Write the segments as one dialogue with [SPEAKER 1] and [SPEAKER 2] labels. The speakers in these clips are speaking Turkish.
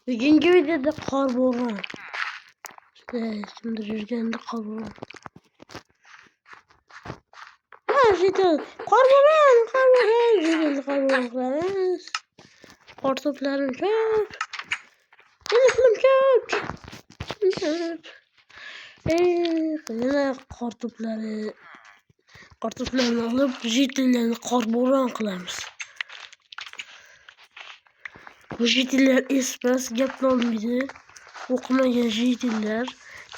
[SPEAKER 1] Birinci videoda karbon. Şimdi rüzgarında karbon. Ha işte karbon. Rüzgarında karbon. Kartoplarım çöp. Telefonum çöp. Yine kartoplarını alıp jitillerini karbon kılarız. Bu jitiller espas yapılan bir de okumayan jitiller.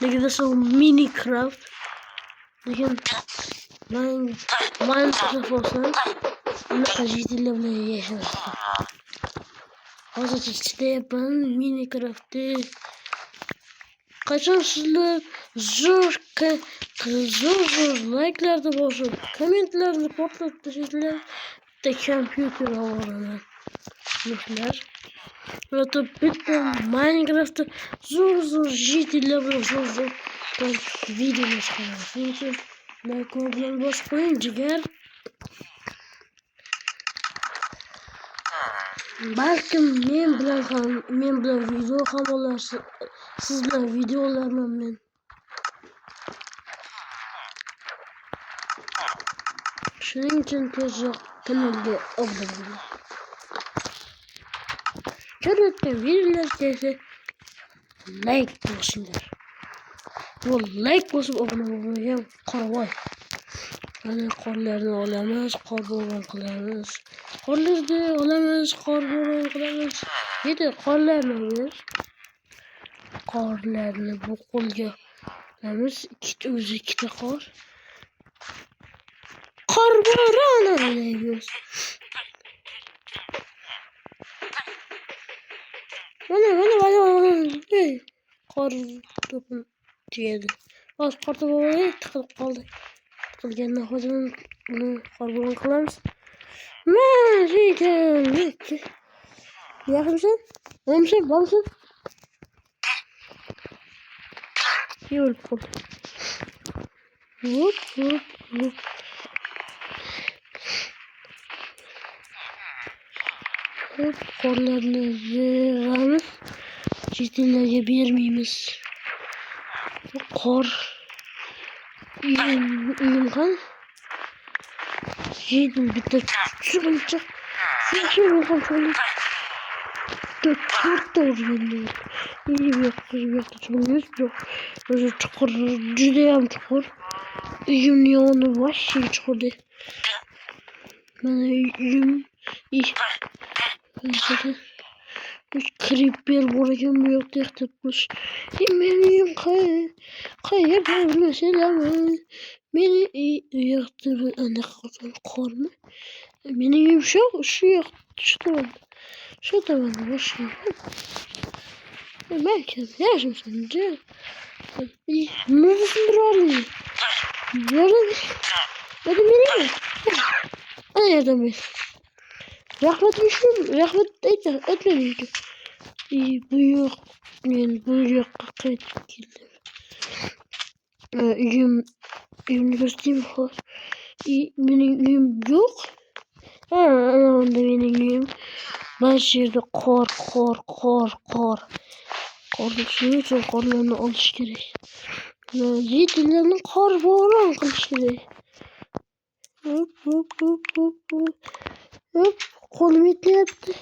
[SPEAKER 1] Ne kadar Minecraft. Lakin Minecraft olsa ne kadar jitiller bile yaşarsın. Azıcık işte yapan Minecraft'te kaçansızlar zor like'larda bozup komentlerini patlattı şeyler de kompüter alanına yükler. Ve da bitti Minecraft'ta zor jitiller zor ben videolar çıkarıyorum. Çünkü like olmayan boş koyunca gel. Belki men bilan video ham olasiz. Siz bilan video olarman men. Shuning uchun tezroq kanalga obuna bo'ling. Ko'rayotgan videolarga like bosinglar. Bu like bosib obuna bo'lgan qoravoy. Mana qorlarni olamiz, qorbo'ron qilamiz. Qorlarni olamiz, qorbo'ron qilamiz. Yedi qorlarni olamiz. Qorlarni bu qo'lga olamiz. Ikkita qor. Qorbo'ron olamiz. Mana. Hey, qor to'pim tiyadi. Hozir qor to'pim tiqilib qoldi. Tiqilgandan hozir uni qorbo'ron qilamiz. Yaxshimisan? Nemisan? Bormisan? Yo'l qoldi. Hop. Qorlarni yig'amiz. Chetillarga bermaymiz. Qor uyim qani? Yedim bitta tushuncha. Yaxshi bo'lgan cho'li. To'rtta urgandim. Yo'q, cho'limiz yo'q. O'zi chuqur, juda ham chuqur. Uyimni yoni vashshe chuqur. Mana uyim Creeper bor ekan bu yoqda ehtiyotmish. Meni uyim qayerda bilmasalaman. Meni yoqda anaqa qormi? Meni uyim shu yoqda. Shu tomonda boshqa. Belki yaşımsın canım. Muzun duralım. Yarın. Hadi beni. Ana yardım et. Rahmet etmedim. Bu yok. Yani bu yok. Uyum göstereyim var. Benim uyum yok. Onda benim uyum. Başlarda kor. Şunun için korlarını alış gerek. Yiğitlerini karbon kılış gerek. Hop. Kolum etli yaptı.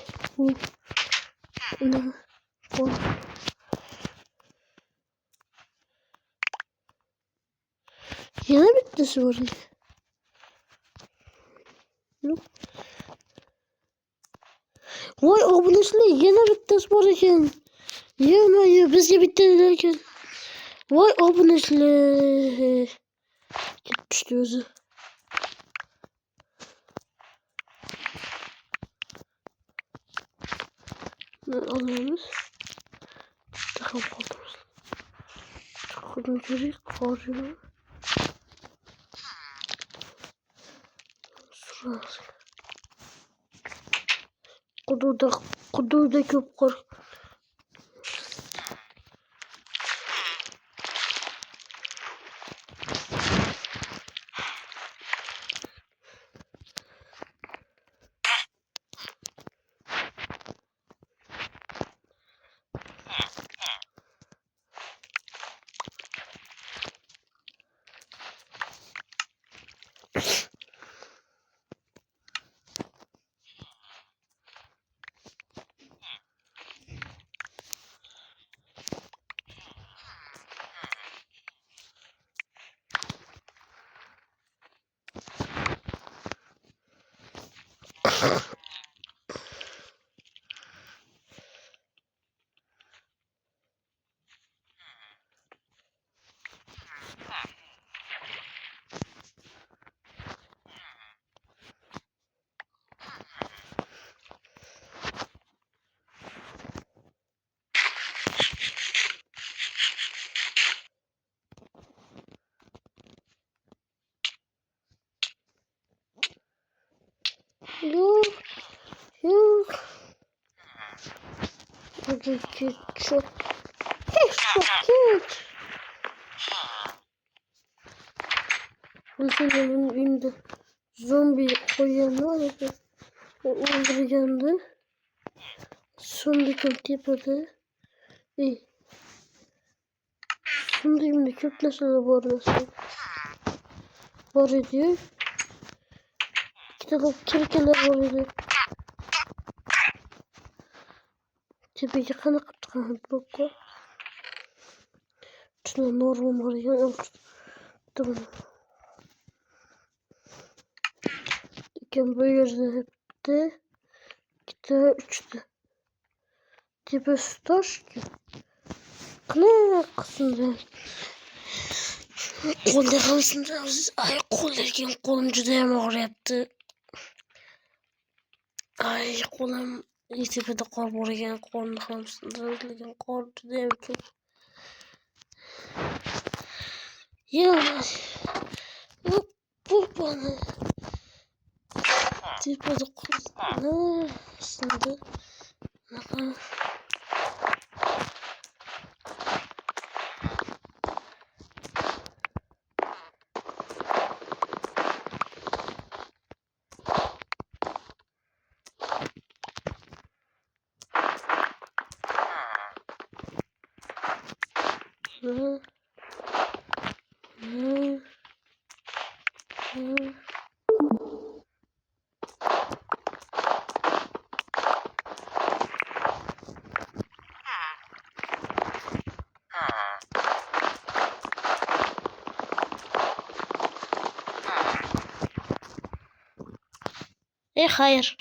[SPEAKER 1] Kol. Yine bitti sonra. Vay abonesiyle yine bitti sonra iken. Ya bizce bitti derken. Vay abonesiyle. Gitmişti özü. Alıyoruz. Takım koltuğumuz. Takım içeri koruyor. Şurası. Kududa köp kor. Yok. Yok. Hadi git çok. Çok git. Mesela indi. Zombi koyan var ya. O öldüreceğimdi. Sondaki tepede. İyi. Şimdi köklesene bu arada. Var ediyor. İşte bak kirkeler var ediyor. Tepeye kana kaptıkan bak. Şuna normal var ya. Tamam. İken böyle yerden hepti. 2 3'tü. Tepesi taş ki. Ne kısımda? Kollar arasında ay kollarken kolum cüdeyim ağrıyattı. Ay kolum tepede kar borgen kolum arasında kar cüdeyim çok. Ya bu bana tepede kol ne aslında ne kadar hayır.